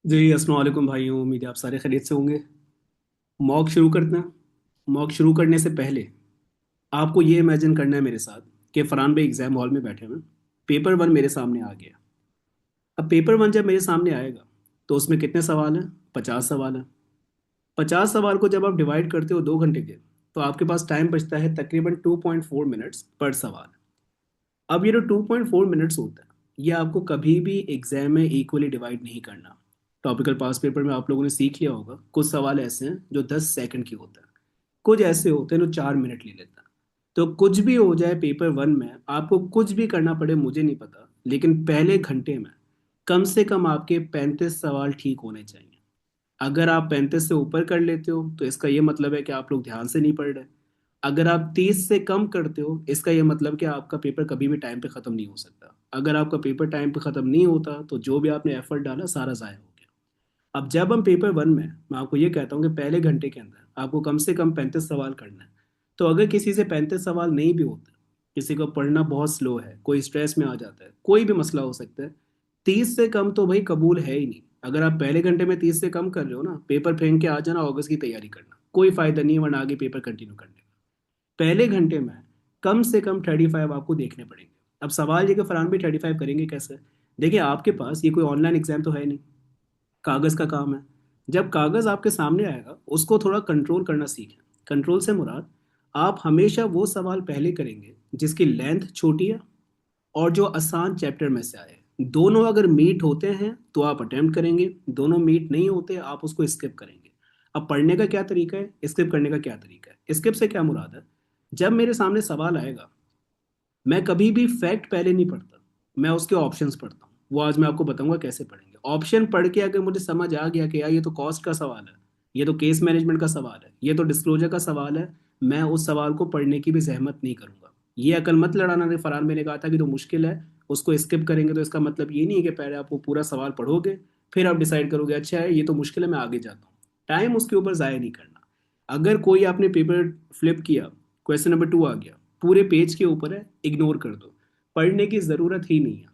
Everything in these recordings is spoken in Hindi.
जी अस्सलाम वालेकुम भाइयों, उम्मीद है आप सारे खैरियत से होंगे। मॉक शुरू करते हैं। मॉक शुरू करने से पहले आपको ये इमेजिन करना है मेरे साथ कि फरहान भाई एग्जाम हॉल में बैठे हुए हैं। पेपर वन मेरे सामने आ गया। अब पेपर वन जब मेरे सामने आएगा तो उसमें कितने सवाल हैं? 50 सवाल हैं। 50 सवाल को जब आप डिवाइड करते हो 2 घंटे के, तो आपके पास टाइम बचता है तकरीबन 2.4 मिनट्स पर सवाल। अब ये जो 2.4 मिनट्स होता है, ये आपको कभी भी एग्जाम में इक्वली डिवाइड नहीं करना। टॉपिकल पास पेपर में आप लोगों ने सीख लिया होगा, कुछ सवाल ऐसे हैं जो 10 सेकंड के होते हैं, कुछ ऐसे होते हैं जो 4 मिनट ले लेता है। तो कुछ भी हो जाए पेपर वन में, आपको कुछ भी करना पड़े मुझे नहीं पता, लेकिन पहले घंटे में कम से कम आपके 35 सवाल ठीक होने चाहिए। अगर आप 35 से ऊपर कर लेते हो तो इसका ये मतलब है कि आप लोग ध्यान से नहीं पढ़ रहे। अगर आप 30 से कम करते हो, इसका ये मतलब कि आपका पेपर कभी भी टाइम पे ख़त्म नहीं हो सकता। अगर आपका पेपर टाइम पे ख़त्म नहीं होता तो जो भी आपने एफर्ट डाला सारा ज़ाया हो गया। अब जब हम पेपर वन में, मैं आपको ये कहता हूँ कि पहले घंटे के अंदर आपको कम से कम 35 सवाल करना है। तो अगर किसी से 35 सवाल नहीं भी होते, किसी को पढ़ना बहुत स्लो है, कोई स्ट्रेस में आ जाता है, कोई भी मसला हो सकता है, 30 से कम तो भाई कबूल है ही नहीं। अगर आप पहले घंटे में 30 से कम कर रहे हो ना, पेपर फेंक के आ जाना, अगस्त की तैयारी करना, कोई फायदा नहीं है, वरना आगे पेपर कंटिन्यू करने का। पहले घंटे में कम से कम 35 आपको देखने पड़ेंगे। अब सवाल ये कि फरहान भी 35 करेंगे कैसे? देखिए, आपके पास ये कोई ऑनलाइन एग्जाम तो है नहीं, कागज़ का काम है। जब कागज़ आपके सामने आएगा उसको थोड़ा कंट्रोल करना सीखें। कंट्रोल से मुराद, आप हमेशा वो सवाल पहले करेंगे जिसकी लेंथ छोटी है और जो आसान चैप्टर में से आए। दोनों अगर मीट होते हैं तो आप अटेम्प्ट करेंगे, दोनों मीट नहीं होते आप उसको स्किप करेंगे। अब पढ़ने का क्या तरीका है, स्किप करने का क्या तरीका है? स्किप से क्या मुराद है? जब मेरे सामने सवाल आएगा, मैं कभी भी फैक्ट पहले नहीं पढ़ता, मैं उसके ऑप्शंस पढ़ता हूँ। वो आज मैं आपको बताऊंगा कैसे पढ़ेंगे। ऑप्शन पढ़ के अगर मुझे समझ आ गया कि यार ये तो कॉस्ट का सवाल है, ये तो केस मैनेजमेंट का सवाल है, ये तो डिस्क्लोजर का सवाल है, मैं उस सवाल को पढ़ने की भी जहमत नहीं करूंगा। ये अकल मत लड़ाना ने फरहान मैंने कहा था कि तो मुश्किल है, उसको स्किप करेंगे, तो इसका मतलब ये नहीं है कि पहले आप वो पूरा सवाल पढ़ोगे फिर आप डिसाइड करोगे अच्छा है ये तो मुश्किल है मैं आगे जाता हूँ। टाइम उसके ऊपर ज़ाया नहीं करना। अगर कोई आपने पेपर फ्लिप किया, क्वेश्चन नंबर 2 आ गया, पूरे पेज के ऊपर है, इग्नोर कर दो, पढ़ने की ज़रूरत ही नहीं है।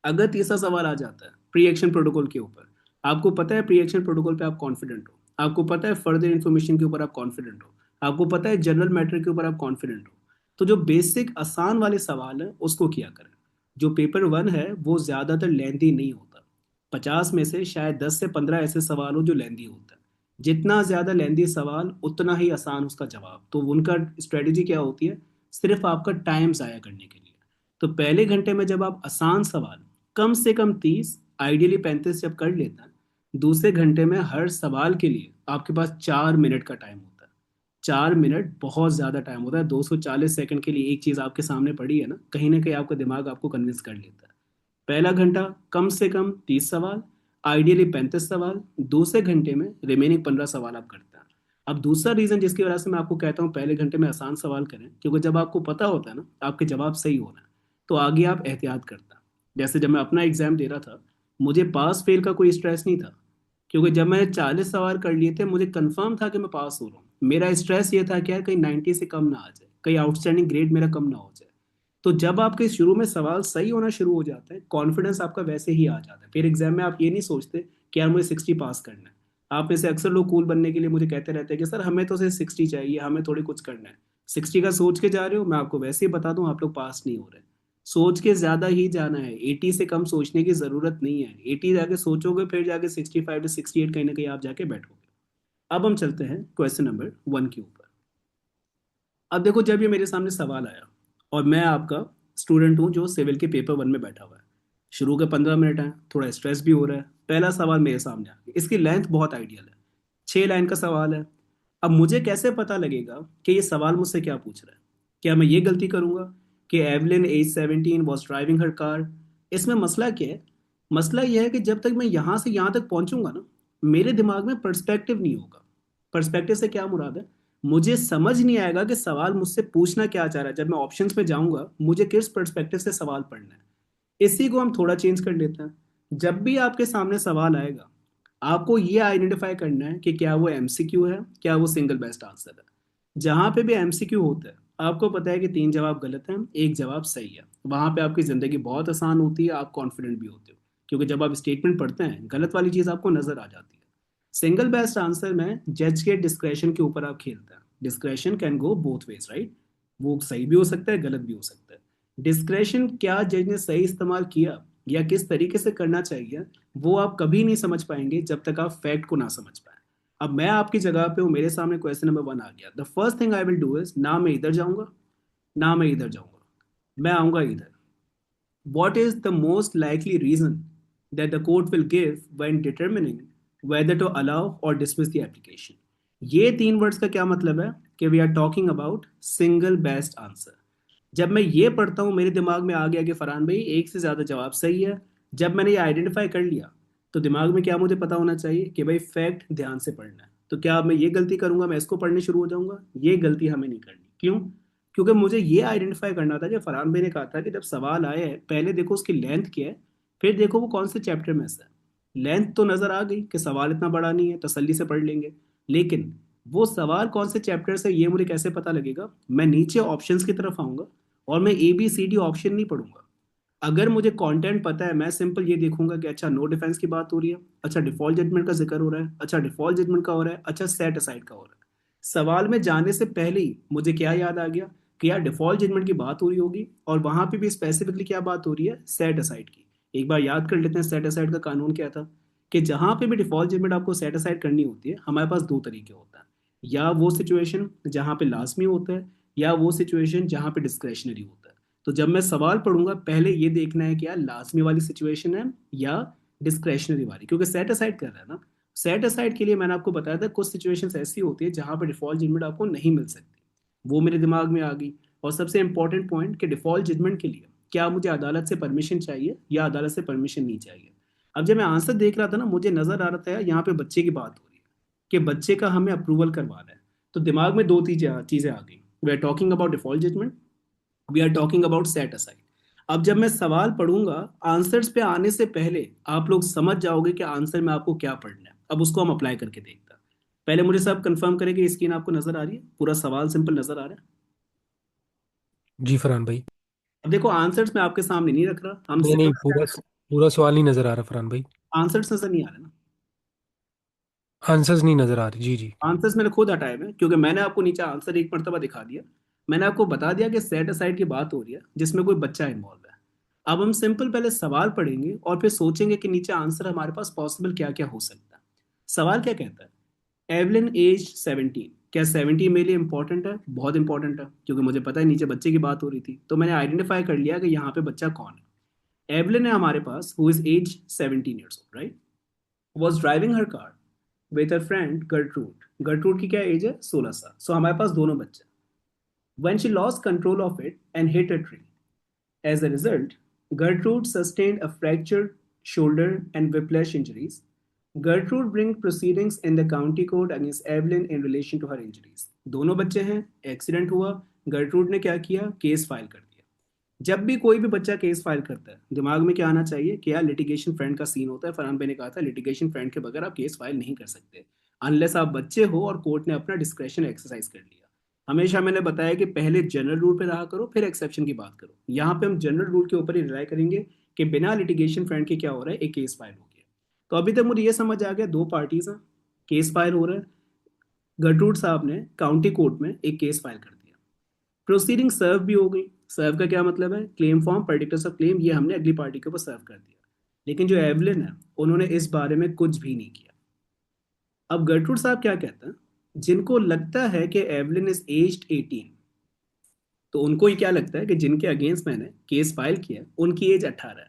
अगर तीसरा सवाल आ जाता है प्री एक्शन प्रोटोकॉल के ऊपर, आपको पता है प्री एक्शन प्रोटोकॉल पे आप कॉन्फिडेंट हो, आपको पता है फर्दर इन्फॉर्मेशन के ऊपर आप कॉन्फिडेंट हो, आपको पता है जनरल मैटर के ऊपर आप कॉन्फिडेंट हो, तो जो बेसिक आसान वाले सवाल है उसको किया करें। जो पेपर वन है वो ज़्यादातर लेंदी नहीं होता। 50 में से शायद 10 से 15 ऐसे सवाल हो जो लेंदी होता है। जितना ज़्यादा लेंदी सवाल उतना ही आसान उसका जवाब। तो उनका स्ट्रेटेजी क्या होती है? सिर्फ आपका टाइम ज़ाया करने के लिए। तो पहले घंटे में जब आप आसान सवाल कम से कम 30, आइडियली 35 जब कर लेता है, दूसरे घंटे में हर सवाल के लिए आपके पास 4 मिनट का टाइम होता है। 4 मिनट बहुत ज़्यादा टाइम होता है। 240 सेकंड के लिए एक चीज़ आपके सामने पड़ी है ना कहीं आपका दिमाग आपको कन्विंस कर लेता है। पहला घंटा कम से कम 30 सवाल, आइडियली 35 सवाल, दूसरे घंटे में रिमेनिंग 15 सवाल आप करते हैं। अब दूसरा रीज़न जिसकी वजह से मैं आपको कहता हूँ पहले घंटे में आसान सवाल करें, क्योंकि जब आपको पता होता है ना आपके जवाब सही हो रहा है, तो आगे आप एहतियात करता है। जैसे जब मैं अपना एग्जाम दे रहा था, मुझे पास फेल का कोई स्ट्रेस नहीं था, क्योंकि जब मैंने 40 सवाल कर लिए थे मुझे कंफर्म था कि मैं पास हो रहा हूँ। मेरा स्ट्रेस ये था कि यार कहीं 90 से कम ना आ जाए, कहीं आउटस्टैंडिंग ग्रेड मेरा कम ना हो जाए। तो जब आपके शुरू में सवाल सही होना शुरू हो जाते हैं, कॉन्फिडेंस आपका वैसे ही आ जाता है। फिर एग्जाम में आप ये नहीं सोचते कि यार मुझे 60 पास करना है। आप में से अक्सर लोग कूल बनने के लिए मुझे कहते रहते हैं कि सर हमें तो सिर्फ 60 चाहिए, हमें थोड़ी कुछ करना है। 60 का सोच के जा रहे हो, मैं आपको वैसे ही बता दूं आप लोग पास नहीं हो रहे। सोच के ज्यादा ही जाना है, 80 से कम सोचने की जरूरत नहीं है। 80 जाके सोचोगे फिर जाके 65 से 68 कहीं ना कहीं आप जाके बैठोगे। अब हम चलते हैं क्वेश्चन नंबर 1 के ऊपर। अब देखो, जब ये मेरे सामने सवाल आया और मैं आपका स्टूडेंट हूँ जो सिविल के पेपर वन में बैठा हुआ है, शुरू के 15 मिनट हैं, थोड़ा स्ट्रेस भी हो रहा है। पहला सवाल मेरे सामने आ गया, इसकी लेंथ बहुत आइडियल है, 6 लाइन का सवाल है। अब मुझे कैसे पता लगेगा कि ये सवाल मुझसे क्या पूछ रहा है? क्या मैं ये गलती करूंगा कि Evelyn age 17 was driving her car? इसमें मसला क्या है? मसला यह है कि जब तक मैं यहाँ से यहाँ तक पहुंचूंगा ना, मेरे दिमाग में पर्सपेक्टिव नहीं होगा। पर्सपेक्टिव से क्या मुराद है? मुझे समझ नहीं आएगा कि सवाल मुझसे पूछना क्या चाह रहा है। जब मैं ऑप्शंस में जाऊंगा मुझे किस पर्सपेक्टिव से सवाल पढ़ना है, इसी को हम थोड़ा चेंज कर लेते हैं। जब भी आपके सामने सवाल आएगा, आपको ये आइडेंटिफाई करना है कि क्या वो एमसीक्यू है, क्या वो सिंगल बेस्ट आंसर है। जहां पे भी एमसीक्यू होता है, आपको पता है कि 3 जवाब गलत हैं, एक जवाब सही है, वहां पे आपकी जिंदगी बहुत आसान होती है, आप कॉन्फिडेंट भी होते हो। क्योंकि जब आप स्टेटमेंट पढ़ते हैं गलत वाली चीज़ आपको नजर आ जाती है। सिंगल बेस्ट आंसर में जज के डिस्क्रेशन के ऊपर आप खेलते हैं। Discretion can go both ways, right? वो सही भी हो सकता है, गलत भी हो सकता है। डिस्क्रेशन क्या जज ने सही इस्तेमाल किया या किस तरीके से करना चाहिए, वो आप कभी नहीं समझ पाएंगे जब तक आप फैक्ट को ना समझ पाए। अब मैं आपकी जगह पे हूँ, मेरे सामने क्वेश्चन नंबर 1 आ गया। The first thing I will do is, ना मैं इधर जाऊंगा ना मैं इधर जाऊंगा, मैं आऊंगा इधर। What is the most likely reason that the court will give when determining whether to allow or dismiss the application? ये तीन वर्ड्स का क्या मतलब है कि we are talking about single best answer. जब मैं ये पढ़ता हूँ मेरे दिमाग में आ गया कि फरहान भाई एक से ज़्यादा जवाब सही है। जब मैंने ये आइडेंटिफाई कर लिया तो दिमाग में क्या मुझे पता होना चाहिए कि भाई फैक्ट ध्यान से पढ़ना है। तो क्या अब मैं ये गलती करूंगा, मैं इसको पढ़ने शुरू हो जाऊंगा? ये गलती हमें नहीं करनी। क्यों? क्योंकि मुझे ये आइडेंटिफाई करना था कि फरहान भाई ने कहा था कि जब सवाल आए हैं पहले देखो उसकी लेंथ क्या है, फिर देखो वो कौन से चैप्टर में से है। लेंथ तो नजर आ गई कि सवाल इतना बड़ा नहीं है, तसल्ली से पढ़ लेंगे। लेकिन वो सवाल कौन से चैप्टर से, ये मुझे कैसे पता लगेगा? मैं नीचे ऑप्शंस की तरफ आऊंगा और मैं A B C D option नहीं पढ़ूंगा। अगर मुझे कंटेंट पता है, मैं सिंपल ये देखूंगा कि अच्छा नो डिफेंस की बात हो रही है, अच्छा डिफॉल्ट जजमेंट का जिक्र हो रहा है, अच्छा डिफॉल्ट जजमेंट का हो रहा है, अच्छा सेट असाइड का हो रहा है। सवाल में जाने से पहले ही मुझे क्या याद आ गया कि यार डिफॉल्ट जजमेंट की बात हो रही होगी और वहां पे भी स्पेसिफिकली क्या बात हो रही है, सेट असाइड की। एक बार याद कर लेते हैं सेट असाइड का कानून क्या था। कि जहां पे भी डिफॉल्ट जजमेंट आपको सेट असाइड करनी होती है, हमारे पास दो तरीके होता है। या वो सिचुएशन जहां पे लाजमी होता है, या वो सिचुएशन जहां पे डिस्क्रेशनरी होता है। तो जब मैं सवाल पढ़ूंगा पहले ये देखना है कि यार लाजमी वाली सिचुएशन है या डिस्क्रेशनरी वाली, क्योंकि सेट असाइड कर रहा है ना। सेट असाइड के लिए मैंने आपको बताया था कुछ सिचुएशंस ऐसी होती है जहां पर डिफॉल्ट जजमेंट आपको नहीं मिल सकती। वो मेरे दिमाग में आ गई। और सबसे इंपॉर्टेंट पॉइंट कि डिफॉल्ट जजमेंट के लिए क्या मुझे अदालत से परमिशन चाहिए या अदालत से परमिशन नहीं चाहिए। अब जब मैं आंसर देख रहा था ना, मुझे नजर आ रहा था यार यहाँ पे बच्चे की बात हो रही है कि बच्चे का हमें अप्रूवल करवाना है। तो दिमाग में दो चीजें चीजें आ गई। We are talking about default judgment, we are talking about set aside. अब जब मैं सवाल पढ़ूंगा, आंसर्स पे आने से पहले आप लोग समझ जाओगे कि आंसर में आपको क्या पढ़ना है। अब उसको हम अप्लाई करके देखते हैं। पहले मुझे सब कंफर्म करें कि स्क्रीन आपको नजर आ रही है, पूरा सवाल सिंपल नजर आ रहा है। जी फरहान भाई। अब देखो आंसर्स मैं आपके सामने नहीं रख रहा, हम नहीं नहीं, सिर्फ पूरा पूरा सवाल नहीं नज़र आ रहा फरहान भाई। आंसर्स नजर नहीं आ रहे ना। आंसर्स नहीं नज़र आ रहे, जी जी। आंसर्स मैंने खुद हटाए हुए हैं, क्योंकि मैंने आपको नीचे आंसर एक मरतबा दिखा दिया। मैंने आपको बता दिया कि सेट असाइड की बात हो रही है जिसमें कोई बच्चा इन्वॉल्व है। अब हम सिंपल पहले सवाल पढ़ेंगे और फिर सोचेंगे कि नीचे आंसर हमारे पास पॉसिबल क्या क्या हो सकता है। सवाल क्या कहता है? Evelyn age 17। क्या 17 मेरे लिए इंपॉर्टेंट है? बहुत इंपॉर्टेंट है, क्योंकि मुझे पता है नीचे बच्चे की बात हो रही थी, तो मैंने आइडेंटिफाई कर लिया कि यहाँ पे बच्चा कौन है। एवलिन है हमारे पास, who is age 17 years old, right? Was driving her car with her friend Gertrude. Gertrude की क्या एज है? 16 साल। सो हमारे पास दोनों बच्चे। When she lost control of it and hit a tree. As a result, Gertrude sustained a fractured shoulder and whiplash injuries. Gertrude brings proceedings in the county court against Evelyn in relation to her injuries. दोनों बच्चे हैं, एक्सीडेंट हुआ, गर्ट्रूड ने क्या किया? केस फाइल कर दिया। जब भी कोई भी बच्चा केस फाइल करता है, दिमाग में क्या आना चाहिए कि यार लिटिगेशन फ्रेंड का सीन होता है। फरहान भाई ने कहा था लिटिगेशन फ्रेंड के बगैर आप केस फाइल नहीं कर सकते अनलेस आप बच्चे हो और कोर्ट ने अपना डिस्क्रेशन एक्सरसाइज कर लिया। हमेशा मैंने बताया कि पहले जनरल रूल पे रहा करो, फिर एक्सेप्शन की बात करो। यहाँ पे हम जनरल रूल के ऊपर ही रिलाई करेंगे कि बिना लिटिगेशन फ्रेंड के क्या हो रहा है, एक केस फाइल हो गया। तो अभी तक मुझे ये समझ आ गया, दो पार्टीज हैं, केस फाइल हो रहा है। गटरूड साहब ने काउंटी कोर्ट में एक केस फाइल कर दिया। प्रोसीडिंग सर्व भी हो गई। सर्व का क्या मतलब है? Claim form, particulars of claim, ये हमने अगली पार्टी के ऊपर सर्व कर दिया। लेकिन जो एवलिन है उन्होंने इस बारे में कुछ भी नहीं किया। अब गर्टरूड साहब क्या कहते हैं? जिनको लगता है कि एवलिन इज एज्ड 18, तो उनको ही क्या लगता है कि जिनके अगेंस्ट मैंने केस फाइल किया उनकी एज 18 है।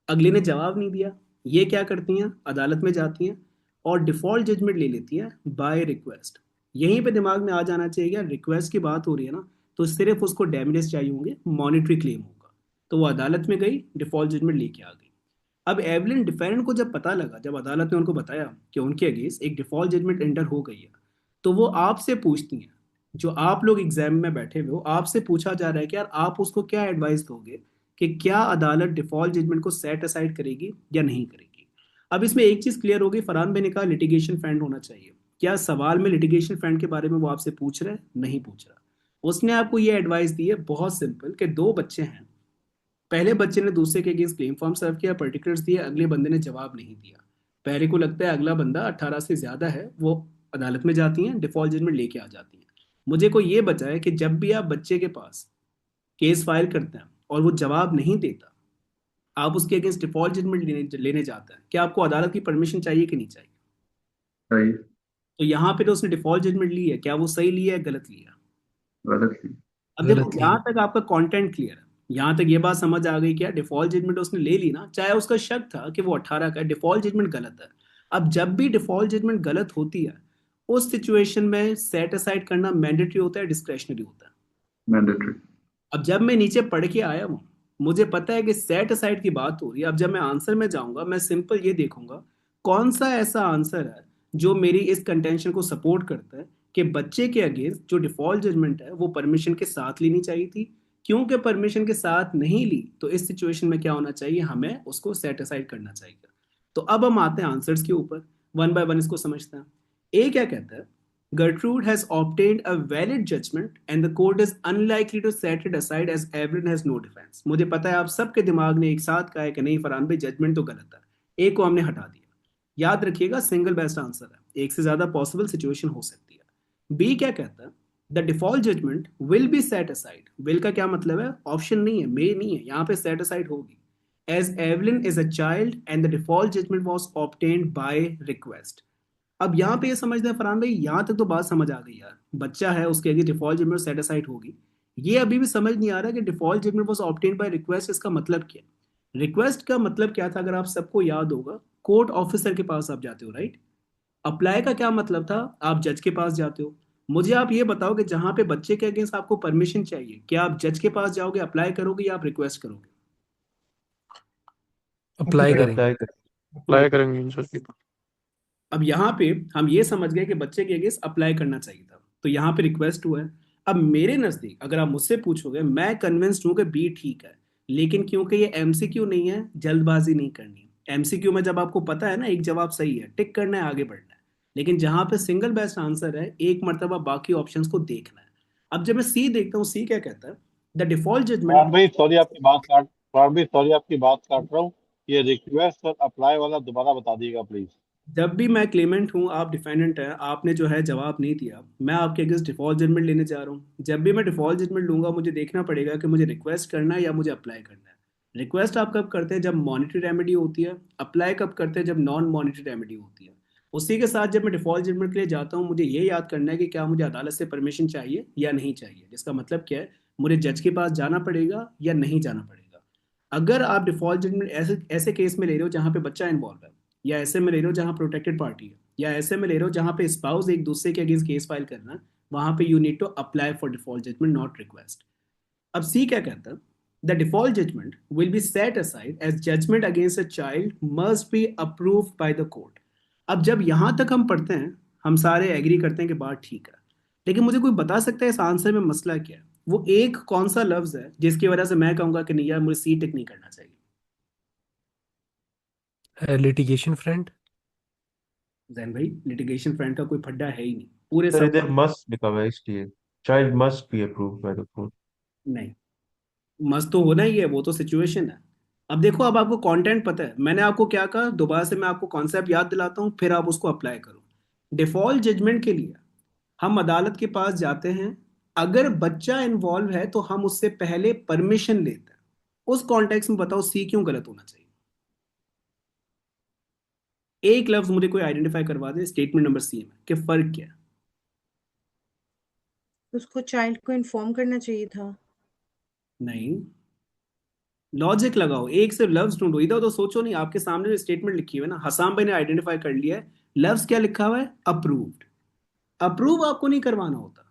अगले ने जवाब नहीं दिया। ये क्या करती हैं? अदालत में जाती हैं और डिफॉल्ट जजमेंट ले लेती हैं बाय रिक्वेस्ट। यहीं पे दिमाग में आ जाना चाहिए यार, रिक्वेस्ट की बात हो रही है ना, तो सिर्फ उसको डैमेजेस चाहिए होंगे, मॉनिटरी क्लेम होगा। तो वो अदालत में गई, डिफॉल्ट जजमेंट लेके आ गई। अब एवलिन डिफेंडेंट को जब पता लगा, जब अदालत ने उनको बताया कि उनके अगेंस्ट एक डिफॉल्ट जजमेंट एंटर हो गई है, तो वो आपसे पूछती हैं। जो आप लोग एग्जाम में बैठे हुए हो, आपसे पूछा जा रहा है कि यार आप उसको क्या एडवाइस दोगे कि क्या अदालत डिफॉल्ट जजमेंट को सेट असाइड करेगी या नहीं करेगी। अब इसमें एक चीज क्लियर हो गई, फरहान भाई ने कहा लिटिगेशन फ्रेंड होना चाहिए। क्या सवाल में लिटिगेशन फ्रेंड के बारे में वो आपसे पूछ रहा है? नहीं पूछ रहा। उसने आपको ये एडवाइस दी है बहुत सिंपल कि दो बच्चे हैं, पहले बच्चे ने दूसरे के अगेंस्ट क्लेम फॉर्म सर्व किया, पर्टिकुलर्स दिए, अगले बंदे ने जवाब नहीं दिया। पहले को लगता है अगला बंदा 18 से ज्यादा है, वो अदालत में जाती हैं, डिफॉल्ट जजमेंट लेके आ जाती हैं। मुझे को ये बचा है कि जब भी आप बच्चे के पास केस फाइल करते हैं और वो जवाब नहीं देता, आप उसके अगेंस्ट डिफॉल्ट जजमेंट लेने लेने जाते हैं, क्या आपको अदालत की परमिशन चाहिए कि नहीं चाहिए? सही। तो यहाँ पे तो उसने डिफॉल्ट जजमेंट ली है, क्या वो सही लिया है गलत लिया? गलत थी। अब देखो गलत ली यहाँ है। तक आपका कंटेंट क्लियर है, यहाँ तक ये बात समझ आ गई, क्या डिफॉल्ट जजमेंट उसने ले ली ना, चाहे उसका शक था कि वो 18 का है, डिफॉल्ट जजमेंट गलत है। अब जब भी डिफॉल्ट जजमेंट गलत होती है, उस सिचुएशन में सेट असाइड करना मैंडेटरी होता है, डिस्क्रेशनरी होता है? मैंडेटरी। अब जब मैं नीचे पढ़ के आया हूँ, मुझे पता है कि सेट असाइड की बात हो रही है। अब जब मैं आंसर में जाऊंगा, मैं सिंपल ये देखूंगा कौन सा ऐसा आंसर है जो मेरी इस कंटेंशन को सपोर्ट करता है कि बच्चे के अगेंस्ट जो डिफॉल्ट जजमेंट है वो परमिशन के साथ लेनी चाहिए थी। क्योंकि परमिशन के साथ नहीं ली, तो इस सिचुएशन में क्या होना चाहिए, हमें उसको सेट असाइड करना चाहिए। तो अब हम आते हैं आंसर्स के ऊपर, वन बाय वन इसको समझते हैं। ए क्या कहता है? Gertrude has obtained a valid judgment and the court is unlikely to set it aside as Evelyn has no defense. मुझे पता है आप सबके दिमाग ने एक साथ कहा है कि नहीं फरहान भाई जजमेंट तो गलत है, ए को हमने हटा दिया। याद रखिएगा सिंगल बेस्ट आंसर है, एक से ज्यादा पॉसिबल सिचुएशन हो सकती है। बी क्या कहता है? The default judgment will be set aside. Will का क्या मतलब है? ऑप्शन नहीं है, मे नहीं है, यहाँ पे सेट असाइड होगी। As Evelyn is a child and the default judgment was obtained by request. अब यहाँ पे ये समझना है फरहान भाई, यहाँ तक तो बात समझ आ गई यार, बच्चा है उसके आगे डिफॉल्ट जजमेंट सेट असाइड होगी। ये अभी भी समझ नहीं आ रहा कि default judgment was obtained by request, इसका मतलब क्या है? रिक्वेस्ट का मतलब क्या था, अगर आप सबको याद होगा, कोर्ट ऑफिसर के पास आप जाते हो, राइट? अप्लाई का क्या मतलब था? आप जज के पास जाते हो। मुझे आप ये बताओ कि जहां पे बच्चे के अगेंस्ट आपको परमिशन चाहिए, क्या आप जज के पास जाओगे, अप्लाई करोगे, या आप रिक्वेस्ट करोगे? अप्लाई सर करेंगे। अप्लाई कर। अप्लाई करेंगे इन सर की। अब यहाँ पे हम ये समझ गए कि बच्चे के अगेंस्ट अप्लाई करना चाहिए था, तो यहाँ पे रिक्वेस्ट हुआ है। अब मेरे नज़दीक अगर आप मुझसे पूछोगे, मैं कन्विंस्ड हूँ कि बी ठीक है। लेकिन क्योंकि ये एमसीक्यू नहीं है, जल्दबाजी नहीं करनी। एमसीक्यू में जब आपको पता है ना एक जवाब सही है, टिक करना है, आगे बढ़ना है। लेकिन जहाँ पे सिंगल बेस्ट आंसर है, एक मरतबा बाकी ऑप्शंस को देखना है। अब जब मैं सी देखता हूँ, सी क्या कहता है? The default Farhan judgment. भाई सॉरी आपकी बात काट फरहान भाई सॉरी आपकी बात काट रहा हूँ। ये रिक्वेस्ट और अप्लाई वाला दोबारा बता दिएगा प्लीज। जब भी मैं क्लेमेंट हूँ, आप डिफेंडेंट है, आपने जो है जवाब नहीं दिया, मैं आपके अगेंस्ट डिफॉल्ट जजमेंट लेने जा रहा हूँ। जब भी मैं डिफॉल्ट जजमेंट लूंगा, मुझे देखना पड़ेगा कि मुझे रिक्वेस्ट करना है या मुझे अप्लाई करना है। रिक्वेस्ट आप कब करते हैं? जब मॉनिटरी रेमेडी होती है। अप्लाई कब करते हैं? जब नॉन मॉनिटरी रेमेडी होती है। उसी के साथ जब मैं डिफॉल्ट जजमेंट के लिए जाता हूँ, मुझे ये याद करना है कि क्या मुझे अदालत से परमिशन चाहिए या नहीं चाहिए, जिसका मतलब क्या है, मुझे जज के पास जाना पड़ेगा या नहीं जाना पड़ेगा। अगर आप डिफॉल्ट जजमेंट ऐसे ऐसे केस में ले रहे हो जहाँ पे बच्चा इन्वॉल्व है, या ऐसे में ले रहे हो जहां प्रोटेक्टेड पार्टी है, या ऐसे में ले रहे हो जहां पे स्पाउस एक दूसरे के अगेंस्ट केस फाइल करना है, वहां पे you need to apply for default judgment, not request. अब सी क्या कहता है? The default judgment will be set aside as judgment against a child must be approved by the court. अब जब यहां तक हम पढ़ते हैं, हम सारे एग्री करते हैं कि बात ठीक है। लेकिन मुझे कोई बता सकता है इस आंसर में मसला क्या है? वो एक कौन सा लफ्ज है जिसकी वजह से मैं कहूंगा कि नहीं यार, मुझे सी टिक नहीं करना चाहिए? Litigation front. जैन भाई, लिटिगेशन फ्रंट का कोई फड्डा है ही नहीं, पूरे सर सब। इधर मस्ट लिखा हुआ है इसलिए child must be approved by the court. नहीं, मस्त तो होना ही है, वो तो सिचुएशन है। अब देखो, अब आपको कंटेंट पता है, मैंने आपको क्या कहा, दोबारा से मैं आपको कॉन्सेप्ट याद दिलाता हूँ, फिर आप उसको अप्लाई करो। डिफॉल्ट जजमेंट के लिए हम अदालत के पास जाते हैं। अगर बच्चा इन्वॉल्व है तो हम उससे पहले परमिशन लेते हैं। उस कॉन्टेक्स्ट में बताओ सी क्यों गलत होना चाहिए? एक लफ्ज मुझे कोई आइडेंटिफाई करवा दे स्टेटमेंट नंबर सी में कि फर्क क्या है। उसको चाइल्ड को इन्फॉर्म करना चाहिए था। नहीं, लॉजिक लगाओ, एक से लफ्ज ढूंढो, इधर तो सोचो नहीं। आपके सामने जो स्टेटमेंट लिखी हुई है ना, हसाम भाई ने आइडेंटिफाई कर लिया है। लफ्ज क्या लिखा हुआ है? अप्रूव्ड। अप्रूव आपको नहीं करवाना होता।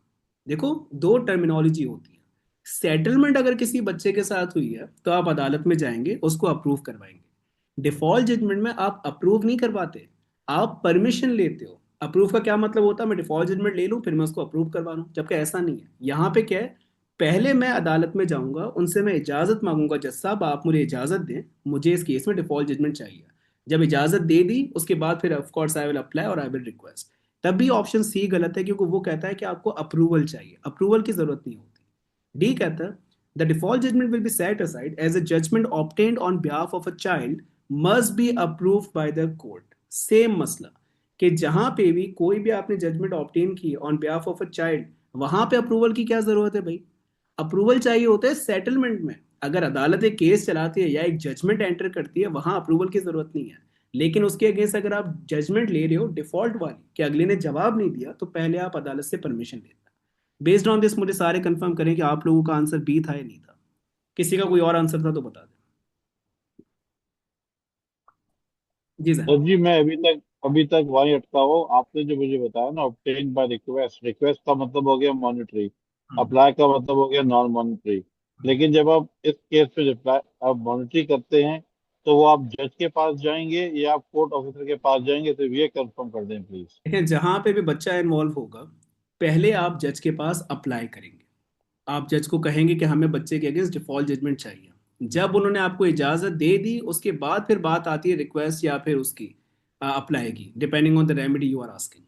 देखो, दो टर्मिनोलॉजी होती है। सेटलमेंट अगर किसी बच्चे के साथ हुई है तो आप अदालत में जाएंगे, उसको अप्रूव करवाएंगे। डिफॉल्ट जजमेंट में आप अप्रूव नहीं करवाते, आप परमिशन लेते हो। अप्रूव का क्या मतलब होता है? मैं डिफॉल्ट जजमेंट ले लूं, फिर मैं उसको अप्रूव करवा लूं, जबकि ऐसा नहीं है। यहाँ पे क्या है, पहले मैं अदालत में जाऊंगा, उनसे मैं इजाजत मांगूंगा, जज साहब आप मुझे इजाजत दें, मुझे इस केस में डिफॉल्ट जजमेंट चाहिए। जब इजाजत दे दी, उसके बाद फिर of course I will apply और आई विल रिक्वेस्ट। तब भी ऑप्शन सी गलत है, क्योंकि वो कहता है कि आपको अप्रूवल चाहिए, अप्रूवल की जरूरत नहीं होती। डी कहता है The default judgment will be set aside as a judgment obtained on behalf of a child must be approved by the court. Same मसला कि जहां पे भी कोई भी आपने जजमेंट ऑब्टेन की on behalf of a child, वहां पे अप्रूवल की क्या जरूरत है भाई? अप्रूवल चाहिए होता है सेटलमेंट में। अगर अदालत एक केस चलाती है या एक जजमेंट एंटर करती है, वहां अप्रूवल की जरूरत नहीं है। लेकिन उसके अगेंस्ट अगर आप जजमेंट ले रहे हो डिफॉल्ट वाली कि अगले ने जवाब नहीं दिया, तो पहले आप अदालत से परमिशन लेते हैं। बेस्ड ऑन दिस मुझे सारे कंफर्म करें कि आप लोगों का आंसर बी था या नहीं था। किसी का कोई और आंसर था तो बता दें। जी सर। सर जी मैं अभी तक वहीं अटका हूँ। आपने जो मुझे बताया ना, ऑब्टेन बाय रिक्वेस्ट, रिक्वेस्ट का मतलब हो गया मॉनिटरी, हम्म, अप्लाई का मतलब हो गया नॉन मॉनिटरी। लेकिन जब आप इस केस में रिप्लाई आप मॉनिटरी करते हैं, तो वो आप जज के पास जाएंगे या आप कोर्ट ऑफिसर के पास जाएंगे, तो ये कंफर्म कर दें प्लीज। देखिए जहां पे भी बच्चा इन्वॉल्व होगा, पहले आप जज के पास अप्लाई करेंगे। आप जज को कहेंगे कि हमें बच्चे के अगेंस्ट डिफॉल्ट जजमेंट चाहिए। जब उन्होंने आपको इजाजत दे दी, उसके बाद फिर बात आती है रिक्वेस्ट या फिर उसकी अप्लाई की, depending on the remedy you are asking.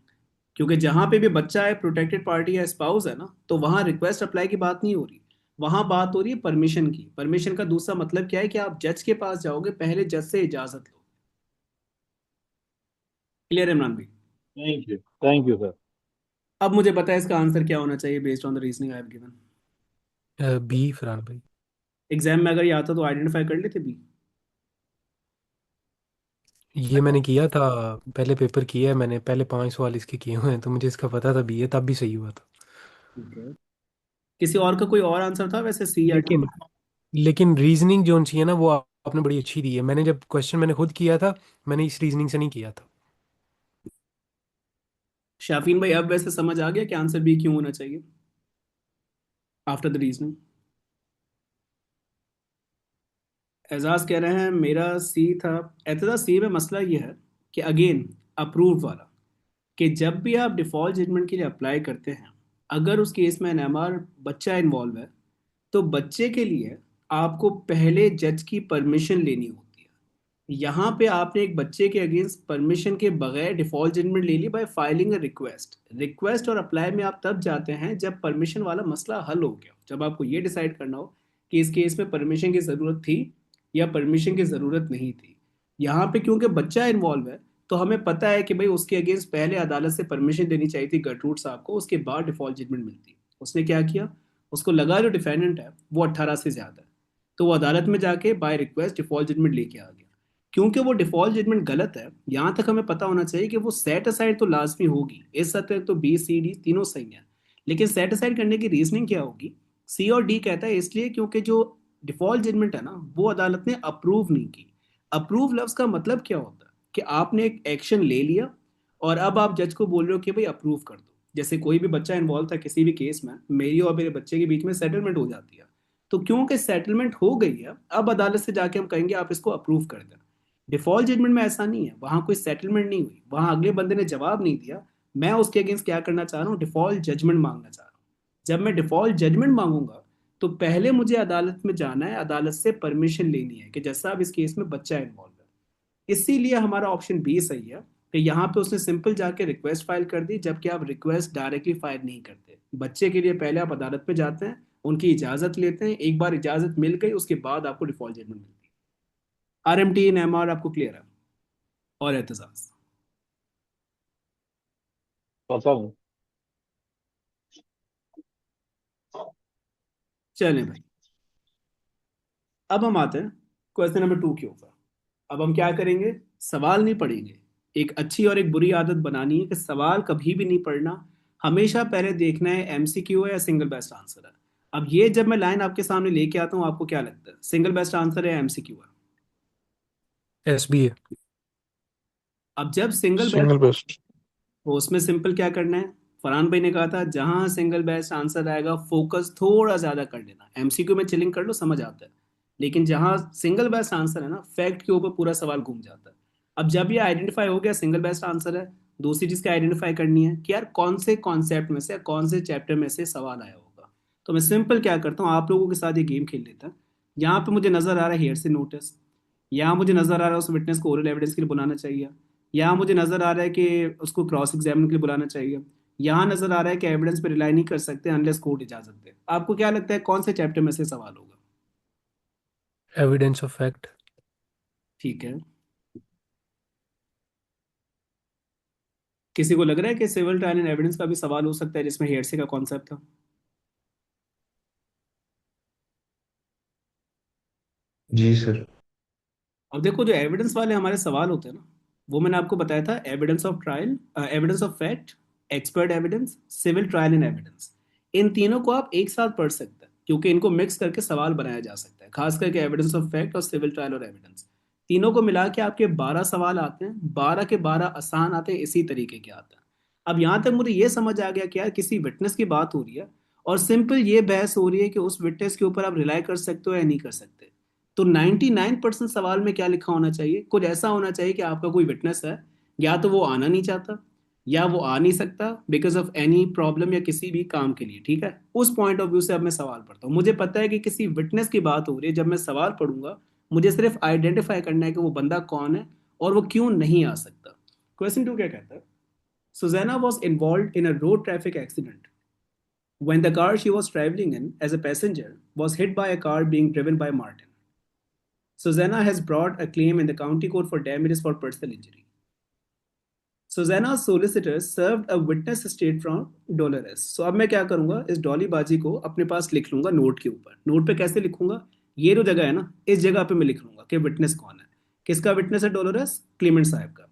क्योंकि जहां पे भी बच्चा है, प्रोटेक्टेड पार्टी या स्पाउस है ना, तो वहां रिक्वेस्ट अप्लाई की बात नहीं हो रही। वहां बात हो रही है परमिशन की। परमिशन का दूसरा मतलब क्या है कि आप जज के पास जाओगे, पहले जज से इजाजत लो। क्लियर है इमरान भाई? Thank you sir. अब मुझे पता है इसका आंसर क्या होना चाहिए based on the reasoning I have given. B Farhan भाई। एग्जाम में अगर ये आता तो आइडेंटिफाई कर लेते भी। ये मैंने किया था, पहले पेपर किया है मैंने, पहले 5 सवाल इसके किए हुए हैं, तो मुझे इसका पता था बी है, तब भी सही हुआ था। ठीक है। किसी और का कोई और आंसर था वैसे सी या डी? लेकिन लेकिन रीजनिंग जो चाहिए ना, वो आपने बड़ी अच्छी दी है। मैंने जब क्वेश्चन मैंने खुद किया था, मैंने इस रीजनिंग से नहीं किया था। शाफीन भाई अब वैसे समझ आ गया कि आंसर बी क्यों होना चाहिए आफ्टर द रीजनिंग? एजाज कह रहे हैं मेरा सी था। एतजा सी में मसला ये है कि अगेन अप्रूव वाला, कि जब भी आप डिफॉल्ट जजमेंट के लिए अप्लाई करते हैं, अगर उस केस में एनएमआर बच्चा इन्वॉल्व है, तो बच्चे के लिए आपको पहले जज की परमिशन लेनी होती है। यहाँ पे आपने एक बच्चे के अगेंस्ट परमिशन के बगैर डिफॉल्ट जजमेंट ले ली by filing a request. Request और अप्लाई में आप तब जाते हैं जब परमिशन वाला मसला हल हो गया, जब आपको ये डिसाइड करना हो कि इस केस में परमिशन की ज़रूरत थी या परमिशन की ज़रूरत नहीं थी। यहाँ पे क्योंकि बच्चा इन्वॉल्व है, तो हमें पता है कि भाई उसके अगेंस्ट पहले अदालत से परमिशन देनी चाहिए थी गटरूट साहब को, उसके बाद डिफॉल्ट जजमेंट मिलती। उसने क्या किया, उसको लगा जो डिफेंडेंट है वो 18 से ज़्यादा है, तो वो अदालत में जाके बाय रिक्वेस्ट डिफॉल्ट जजमेंट लेके आ गया। क्योंकि वो डिफॉल्ट जजमेंट गलत है, यहाँ तक हमें पता होना चाहिए कि वो सेट असाइड तो लाजमी होगी। इस हद तक तो बी सी डी तीनों सही है। लेकिन सेट असाइड करने की रीजनिंग क्या होगी? सी और डी कहता है इसलिए क्योंकि जो डिफॉल्ट जजमेंट है ना, वो अदालत ने अप्रूव नहीं की। अप्रूव लफ्ज का मतलब क्या होता है कि आपने एक एक्शन ले लिया और अब आप जज को बोल रहे हो कि भाई अप्रूव कर दो। जैसे कोई भी बच्चा इन्वॉल्व था किसी भी केस में, मेरी और मेरे बच्चे के बीच में सेटलमेंट हो जाती है, तो क्योंकि सेटलमेंट हो गई है, अब अदालत से जाके हम कहेंगे आप इसको अप्रूव कर दें। डिफॉल्ट जजमेंट में ऐसा नहीं है, वहां कोई सेटलमेंट नहीं हुई, वहां अगले बंदे ने जवाब नहीं दिया। मैं उसके अगेंस्ट क्या करना चाह रहा हूँ, डिफॉल्ट जजमेंट मांगना चाह रहा हूँ। जब मैं डिफॉल्ट जजमेंट मांगूंगा, तो पहले मुझे अदालत में जाना है, अदालत से परमिशन लेनी है कि जैसा अब इस केस में बच्चा इन्वॉल्व है। इसीलिए हमारा ऑप्शन बी सही है कि यहाँ पे उसने सिंपल जाके रिक्वेस्ट फाइल कर दी, जबकि आप रिक्वेस्ट डायरेक्टली फाइल नहीं करते। बच्चे के लिए पहले आप अदालत में जाते हैं, उनकी इजाजत लेते हैं, एक बार इजाजत मिल गई उसके बाद आपको डिफॉल्ट जजमेंट मिलती है। R M T in M R आपको क्लियर है और एहतसास? पता नहीं। चलें भाई, अब हम आते हैं क्वेश्चन नंबर 2 के ऊपर। अब हम क्या करेंगे, सवाल नहीं पढ़ेंगे। एक अच्छी और एक बुरी आदत बनानी है कि सवाल कभी भी नहीं पढ़ना, हमेशा पहले देखना है एमसीक्यू है या सिंगल बेस्ट आंसर है। अब ये जब मैं लाइन आपके सामने लेके आता हूँ, आपको क्या लगता है सिंगल बेस्ट आंसर है या एमसीक्यू है? एस बी है। अब जब सिंगल बेस्ट, सिंगल बेस्ट। तो उसमें सिंपल क्या करना है, फरहान भाई ने कहा था जहां सिंगल बेस्ट आंसर आएगा फोकस थोड़ा ज्यादा कर लेना। एमसीक्यू में चिलिंग कर लो, समझ आता है। लेकिन जहां सिंगल बेस्ट आंसर है ना, फैक्ट के ऊपर पूरा सवाल घूम जाता है। अब जब ये आइडेंटिफाई हो गया सिंगल बेस्ट आंसर है, दूसरी चीज क्या आइडेंटिफाई करनी है कि यार कौन से कॉन्सेप्ट में से, कौन से चैप्टर में से सवाल आया होगा। तो मैं सिंपल क्या करता हूँ, आप लोगों के साथ ये गेम खेल लेता हूँ। यहाँ पे मुझे नजर आ रहा है हेयर से नोटिस, यहाँ मुझे नजर आ रहा है उस विटनेस को ओरल एविडेंस के लिए बुलाना चाहिए, यहाँ मुझे नजर आ रहा है कि उसको क्रॉस एग्जामिन के लिए बुलाना चाहिए, यहाँ नजर आ रहा है कि एविडेंस पे रिलाई नहीं कर सकते अनलेस कोर्ट इजाजत दे। आपको क्या लगता है कौन से चैप्टर में से सवाल होगा? Evidence of fact. ठीक है, किसी को लग रहा है कि सिविल ट्रायल एंड एविडेंस का भी सवाल हो सकता है जिसमें हेयरसे का कॉन्सेप्ट था? जी सर। अब देखो, जो एविडेंस वाले हमारे सवाल होते हैं ना, वो मैंने आपको बताया था, evidence of trial, evidence of fact, expert evidence, civil trial and evidence. इन तीनों को आप एक साथ पढ़ सकते हैं क्योंकि इनको मिक्स करके सवाल बनाया जा सकता है, खास करके एविडेंस ऑफ फैक्ट और सिविल ट्रायल और एविडेंस। तीनों को मिला के आपके 12 सवाल आते हैं, 12 के 12 आसान आते हैं, इसी तरीके के आते हैं। अब यहाँ तक मुझे ये समझ आ गया कि यार किसी विटनेस की बात हो रही है और सिंपल ये बहस हो रही है कि उस विटनेस के ऊपर आप रिलाई कर सकते हो या नहीं कर सकते। तो 99% सवाल में क्या लिखा होना चाहिए? कुछ ऐसा होना चाहिए कि आपका कोई विटनेस है, या तो वो आना नहीं चाहता या वो आ नहीं सकता बिकॉज ऑफ एनी प्रॉब्लम या किसी भी काम के लिए। ठीक है, उस पॉइंट ऑफ व्यू से अब मैं सवाल पढ़ता हूँ। मुझे पता है कि किसी विटनेस की बात हो रही है, जब मैं सवाल पढ़ूंगा मुझे सिर्फ आइडेंटिफाई करना है कि वो बंदा कौन है और वो क्यों नहीं आ सकता। क्वेश्चन 2 क्या कहता है? Susanna was involve in a road traffic accident when the car she was traveling in as a passenger was hit by a car being driven by Martin. Susanna has brought a claim in the county court for damages for personal injury. Susanna's solicitors served a witness state from Dolores. So अब मैं क्या करूंगा, इस डॉली बाजी को अपने पास लिख लूंगा नोट के ऊपर। नोट पे कैसे लिखूंगा? ये जो जगह है ना, इस जगह पे मैं लिख लूंगा कि विटनेस कौन है। किसका विटनेस है? डोलोरेस क्लीमेंट साहब का।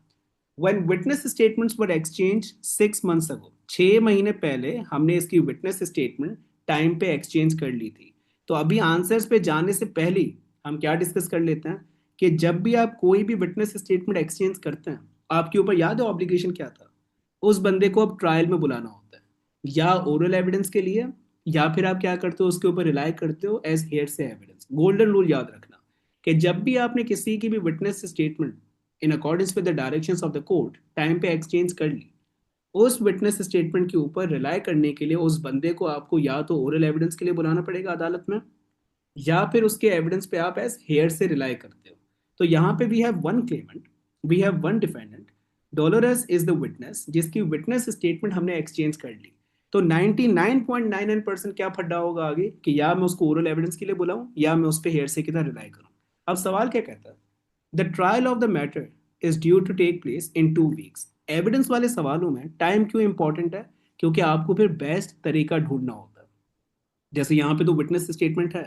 When witness statements were exchanged 6 months ago, 6 महीने पहले हमने इसकी विटनेस स्टेटमेंट टाइम पे एक्सचेंज कर ली थी। तो अभी आंसर्स पे जाने से पहले ही हम क्या डिस्कस कर लेते हैं कि जब भी आप कोई भी विटनेस स्टेटमेंट एक्सचेंज करते हैं, आपके ऊपर याद है ऑब्लिगेशन क्या था? उस बंदे को अब ट्रायल में बुलाना होता है, या ओरल एविडेंस के लिए, या फिर आप क्या करते हो, उसके ऊपर रिलाई करते हो एज हेयर से एविडेंस। गोल्डन रूल याद रखना कि जब भी आपने किसी की भी witness statement in accordance with the directions of the court time पे एक्सचेंज कर ली, उस विटनेस स्टेटमेंट के ऊपर रिलाई करने के लिए उस बंदे को आपको या तो ओरल एविडेंस के लिए बुलाना पड़ेगा अदालत में, या फिर उसके एविडेंस पे आप एज हेयर से रिलाई करते हो। तो यहाँ पे we have one claimant, we have one defendant, Dolores is the witness जिसकी विटनेस स्टेटमेंट हमने एक्सचेंज कर ली। तो 99.99% क्या फड्डा होगा आगे कि या मैं उसको ओरल एविडेंस के लिए बुलाऊं या मैं उस पर हेयर से की तरह रिलाई करूं। अब सवाल क्या कहता है? The trial of the matter is due to take place in 2 weeks. Evidence वाले सवालों में टाइम क्यों इंपॉर्टेंट है? क्योंकि आपको फिर बेस्ट तरीका ढूंढना होता है। जैसे यहाँ पे तो विटनेस स्टेटमेंट है,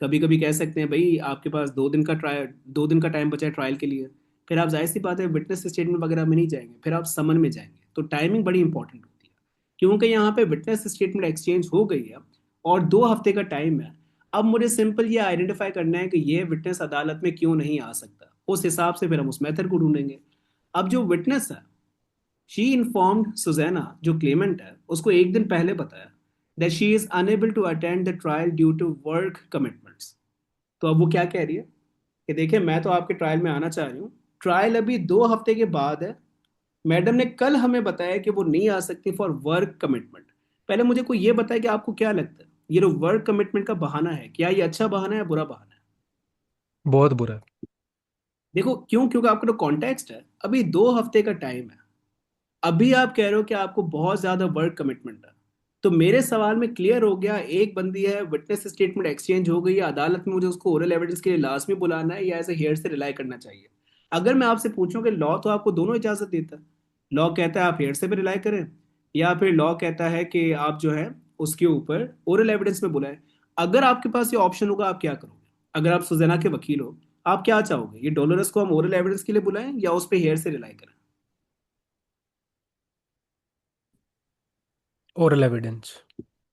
कभी कभी कह सकते हैं भाई आपके पास 2 दिन का ट्रायल, 2 दिन का टाइम बचा है ट्रायल के लिए, फिर आप जाहिर सी बात है विटनेस स्टेटमेंट वगैरह में नहीं जाएंगे, फिर आप समन में जाएंगे। तो टाइमिंग बड़ी इंपॉर्टेंट होती है क्योंकि यहाँ पे विटनेस स्टेटमेंट एक्सचेंज हो गई है और 2 हफ्ते का टाइम है। अब मुझे सिंपल ये आइडेंटिफाई करना है कि ये विटनेस अदालत में क्यों नहीं आ सकता, उस हिसाब से फिर हम उस मेथड को ढूंढेंगे। अब जो विटनेस है, शी इन्फॉर्म्ड सुजैना, जो क्लेमेंट है उसको एक दिन पहले बताया that she is unable to attend the trial due to work commitments. तो अब वो क्या कह रही है कि देखिए मैं तो आपके ट्रायल में आना चाह रही हूँ, ट्रायल अभी 2 हफ्ते के बाद है, मैडम ने कल हमें बताया कि वो नहीं आ सकती फॉर वर्क कमिटमेंट। पहले मुझे कोई ये बताया कि आपको क्या लगता है ये जो वर्क कमिटमेंट का बहाना है, क्या ये अच्छा बहाना है बुरा बहाना है? बहुत बुरा। देखो क्यों, क्योंकि आपका जो कॉन्टेक्स्ट है, अभी 2 हफ्ते का टाइम है, अभी आप कह रहे हो कि आपको बहुत ज्यादा वर्क कमिटमेंट है। तो मेरे सवाल में क्लियर हो गया, एक बंदी है, विटनेस स्टेटमेंट एक्सचेंज हो गई है अदालत में, मुझे उसको ओरल एविडेंस के लिए लास्ट में बुलाना है या ऐसे हेयर से रिलाई करना चाहिए। अगर मैं आपसे पूछूं कि लॉ तो आपको दोनों इजाजत देता है, लॉ कहता है आप हेयर से भी रिलाई करें, या फिर लॉ कहता है कि आप जो है उसके ऊपर ओरल एविडेंस में बुलाएं। अगर आपके पास ये ऑप्शन होगा आप क्या करोगे? अगर आप सुजैना के वकील हो, आप क्या चाहोगे, ये डोलोरस को हम ओरल एविडेंस के लिए बुलाएं या उस पर हेयर से रिलाई करें? Oral evidence.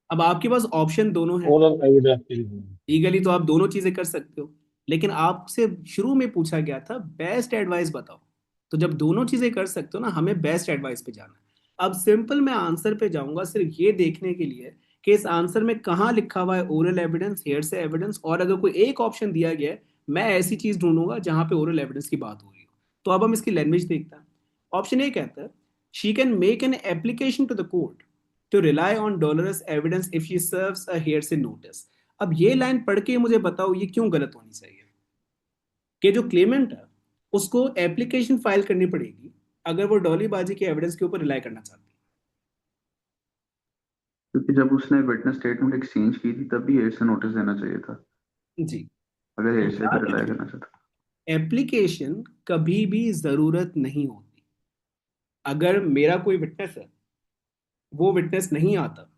अब आपके पास ऑप्शन दोनों है, ओरल एविडेंस के लिए। लीगली तो आप दोनों चीजें कर सकते हो, लेकिन आपसे शुरू में पूछा गया था बेस्ट एडवाइस बताओ। तो जब दोनों चीजें कर सकते हो ना, हमें बेस्ट एडवाइस पे जाना है। अब सिंपल मैं आंसर पे जाऊंगा सिर्फ ये देखने के लिए कि इस आंसर में कहाँ लिखा हुआ है ओरल एविडेंस, हेयर से एविडेंस, और अगर कोई एक ऑप्शन दिया गया है मैं ऐसी चीज ढूंढूंगा जहां पे ओरल एविडेंस की बात हो रही हो। तो अब हम इसकी लैंग्वेज देखते हैं। ऑप्शन ए कहता है she can make an application to the court to rely on dolorous evidence if she serves a hearsay notice। अब ये लाइन पढ़ के मुझे बताओ ये क्यों गलत होनी चाहिए कि जो क्लेमेंट है उसको एप्लीकेशन फाइल करनी पड़ेगी अगर वो डॉली बाजी के एविडेंस के ऊपर रिलाई करना चाहती क्योंकि जब उसने विटनेस स्टेटमेंट एक्सचेंज की थी तब भी एड्स से नोटिस देना चाहिए था। है। जी, अगर तो हेयरसे पे याद रिलाई रखिए, करना चाहता एप्लीकेशन कभी भी जरूरत नहीं होती। अगर मेरा कोई विटनेस है, वो विटनेस नहीं आता,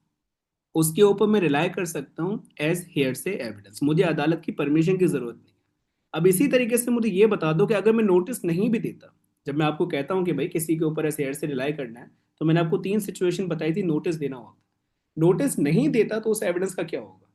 उसके ऊपर मैं रिलाई कर सकता हूँ एज हेयर से एविडेंस, मुझे अदालत की परमिशन की जरूरत नहीं। अब इसी तरीके से मुझे ये बता दो कि अगर मैं नोटिस नहीं भी देता, जब मैं आपको कहता हूँ कि भाई किसी के ऊपर ऐसे हेयर से रिलाई करना है, तो मैंने आपको 3 सिचुएशन बताई थी नोटिस देना होगा। नोटिस नहीं देता तो उस एविडेंस का क्या होगा?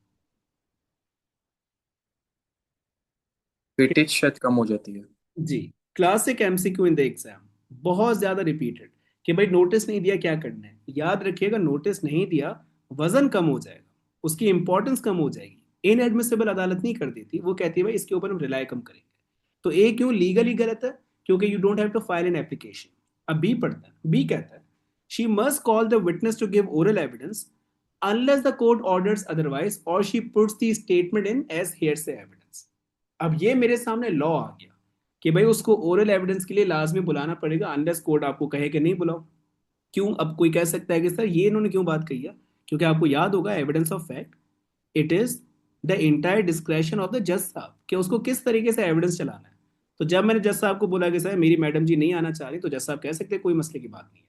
वेटेज शायद कम हो जाती है। जी, classic MCQ in the exam, बहुत ज्यादा रिपीटेड, कि भाई नोटिस नहीं दिया क्या करना है। याद रखिएगा, नोटिस नहीं दिया, वजन कम हो जाएगा, उसकी इंपॉर्टेंस कम हो जाएगी। इनएडमिसिबल अदालत नहीं कर देती, वो कहती है भाई इसके ऊपर हम रिलाई कम करेंगे। तो ए क्यों लीगली गलत है? क्योंकि you don't have to file an application. अब बी पढ़ता है, बी कहता है she must call the witness to give oral evidence unless the court orders otherwise or she puts the statement in as hearsay evidence। अब ये मेरे सामने लॉ आ गया कि भाई उसको ओरल एविडेंस के लिए लाजमी बुलाना पड़ेगा अनलेस कोर्ट आपको कहे कि नहीं बुलाओ। क्यों? अब कोई कह सकता है कि सर ये इन्होंने क्यों बात कही है? क्योंकि आपको याद होगा evidence of fact, it is the entire discretion of the जज साहब कि उसको किस तरीके से एविडेंस चलाना है। तो जब मैंने जज साहब को बोला कि सर मेरी मैडम जी नहीं आना चाह रही, तो जज साहब कह सकते हैं कोई मसले की बात नहीं है।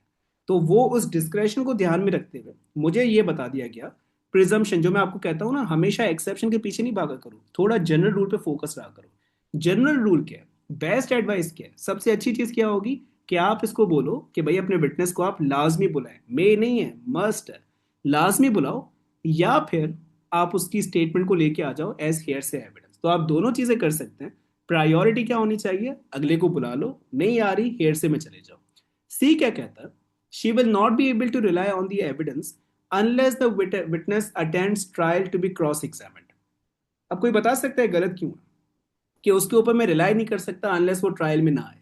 तो वो उस डिस्क्रेशन को ध्यान में रखते हुए मुझे ये बता दिया गया, प्रिजम्पशन, जो मैं आपको कहता हूँ ना, हमेशा एक्सेप्शन के पीछे नहीं भागा करो, थोड़ा जनरल रूल पे फोकस रहा करो। जनरल रूल क्या है? बेस्ट एडवाइस क्या है? सबसे अच्छी चीज क्या होगी कि आप इसको बोलो कि भाई अपने विटनेस को आप लाजमी बुलाएं, मे नहीं है, मस्ट है, लाजमी बुलाओ। या फिर आप उसकी स्टेटमेंट को लेके आ जाओ एज हेयर से एविडेंस। तो आप दोनों चीजें कर सकते हैं। प्रायोरिटी क्या होनी चाहिए? अगले को बुला लो, नहीं आ रही हेयर से में चले जाओ। सी क्या कहता है? She will not be able to rely on the evidence unless the witness attends trial to be cross examined. अब कोई बता सकता है गलत क्यों है कि उसके ऊपर मैं रिलाई नहीं कर सकता अनलेस वो ट्रायल में ना आए?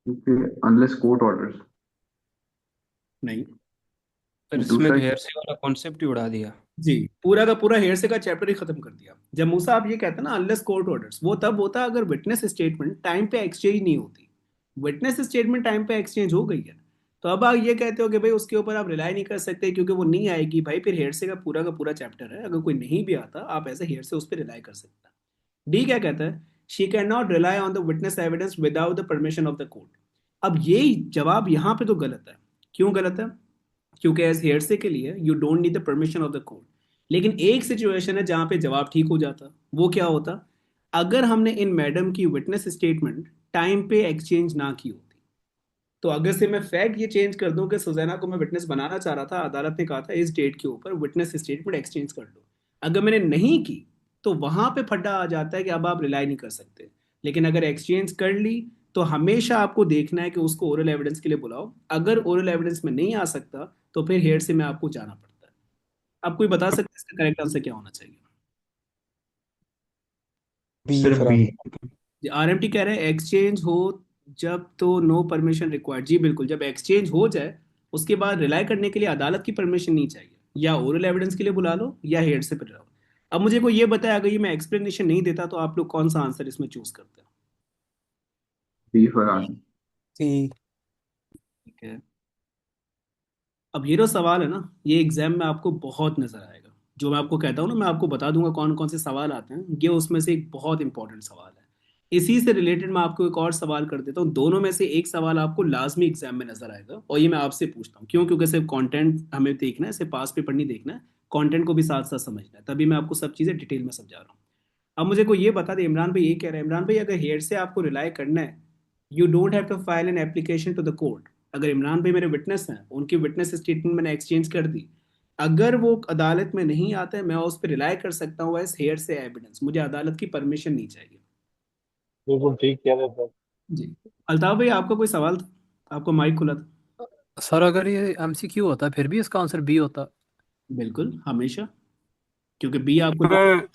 क्योंकि अनलेस कोर्ट ऑर्डर्स। नहीं। सर इसमें दूसरा तो हेयर से वाला कॉन्सेप्ट ही उड़ा दिया। जी, पूरा का पूरा हेयर से का चैप्टर ही खत्म कर दिया। जब मूसा आप ये कहते हैं ना अनलेस कोर्ट ऑर्डर्स, वो तब होता अगर विटनेस स्टेटमेंट टाइम पे एक्सचेंज नहीं होती। विटनेस स्टेटमेंट टाइम पे एक्सचेंज हो गई है, तो अब आप ये कहते हो कि भाई उसके ऊपर आप रिलाई नहीं कर सकते क्योंकि वो नहीं आएगी। भाई फिर हेयर से का पूरा चैप्टर है, अगर कोई नहीं भी आता आप ऐसे हेयर से उस पर रिलाई कर सकते हैं। डी क्या कहता है? She can not rely on the witness evidence without the permission of the court. अब ये जवाब यहाँ पे तो गलत है। क्यों गलत है? क्योंकि एज हेयरसे के लिए you don't need the permission of the court. लेकिन एक सिचुएशन है जहां पे जवाब ठीक हो जाता। वो क्या होता? अगर हमने इन मैडम की विटनेस स्टेटमेंट टाइम पे एक्सचेंज ना की होती। तो अगर से मैं फैक्ट ये चेंज कर दूं कि सुजैना को मैं विटनेस बनाना चाह रहा था, अदालत ने कहा था इस डेट के ऊपर विटनेस स्टेटमेंट एक्सचेंज कर लो, अगर मैंने नहीं की, तो वहां पे फड्डा आ जाता है कि अब आप रिलाई नहीं कर सकते। लेकिन अगर एक्सचेंज कर ली, तो हमेशा आपको देखना है कि उसको ओरल एविडेंस के लिए बुलाओ। अगर ओरल एविडेंस में नहीं आ सकता, तो फिर हेयर से में आपको जाना पड़ता है। अब कोई बता सकता है इसका करेक्ट आंसर क्या होना चाहिए? बी सिर्फ बी। फरहान। आरएमटी कह रहे हैं एक्सचेंज हो जब तो नो परमिशन रिक्वायर्ड। जी बिल्कुल, जब एक्सचेंज हो जाए उसके बाद रिलाई करने के लिए अदालत की परमिशन नहीं चाहिए। या ओरल एविडेंस के लिए बुला लो या हेड से बुलाओ। अब मुझे को ये बताया, अगर ये मैं एक्सप्लेनेशन नहीं देता तो आप लोग कौन सा आंसर इसमें चूज करते हैं? बी फरहान। सी। ठीक है। अब ये जो सवाल है ना, ये एग्जाम में आपको बहुत नजर आएगा। जो मैं आपको कहता हूँ ना, मैं आपको बता दूंगा कौन कौन से सवाल आते हैं, ये उसमें से एक बहुत इंपॉर्टेंट सवाल है। इसी से रिलेटेड मैं आपको एक और सवाल कर देता हूँ। दोनों में से एक सवाल आपको लाजमी एग्जाम में नजर आएगा, और ये मैं आपसे पूछता हूँ। क्यों? क्योंकि सिर्फ कंटेंट हमें देखना है, सिर्फ पास पेपर नहीं देखना है, कंटेंट को भी साथ साथ समझना है। तभी मैं आपको सब चीजें डिटेल में समझा रहा हूँ। अब मुझे को ये बता दे, इमरान भाई ये कह रहे हैं, इमरान भाई अगर हेयर से आपको रिलाई करना है, you don't have to file an application to the court. अगर इमरान भाई मेरे विटनेस हैं, उनकी विटनेस स्टेटमेंट मैंने एक्सचेंज कर दी, अगर वो अदालत में नहीं आते हैं, मैं उस पर रिलाई कर सकता हूँ एज हेयर से एविडेंस, मुझे अदालत की परमिशन नहीं चाहिए। बिल्कुल ठीक कह रहे थे। जी। अल्ताफ भाई आपका कोई सवाल था? आपको माइक खुला था। सर अगर ये एमसीक्यू होता फिर भी इसका आंसर बी होता। बिल्कुल, हमेशा, क्योंकि बी आपको सर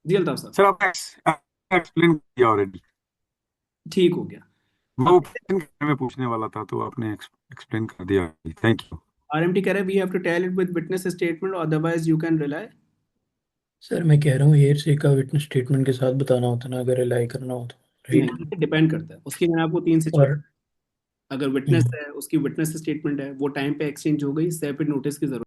जी अल्ताफ साहब। सर आपने एक्सप्लेन किया ऑलरेडी। ठीक हो गया। वो अब ऑप्शन के बारे में पूछने वाला था तो आपने एक्सप्लेन कर दिया। Thank you. आरएमटी कह रहे हैं we have to tell it with witness statement otherwise you can rely. Sir मैं कह रहा हूँ हेयर से का विटनेस स्टेटमेंट के साथ बताना होता ना, अगर रिलाई करना हो तो। राइट। नहीं, डिपेंड करता है उसकी। मैंने आपको 3 सिचुएशन, और अगर विटनेस है, उसकी विटनेस स्टेटमेंट है, वो टाइम पे एक्सचेंज हो गई, सेपरेट नोटिस की जरूरत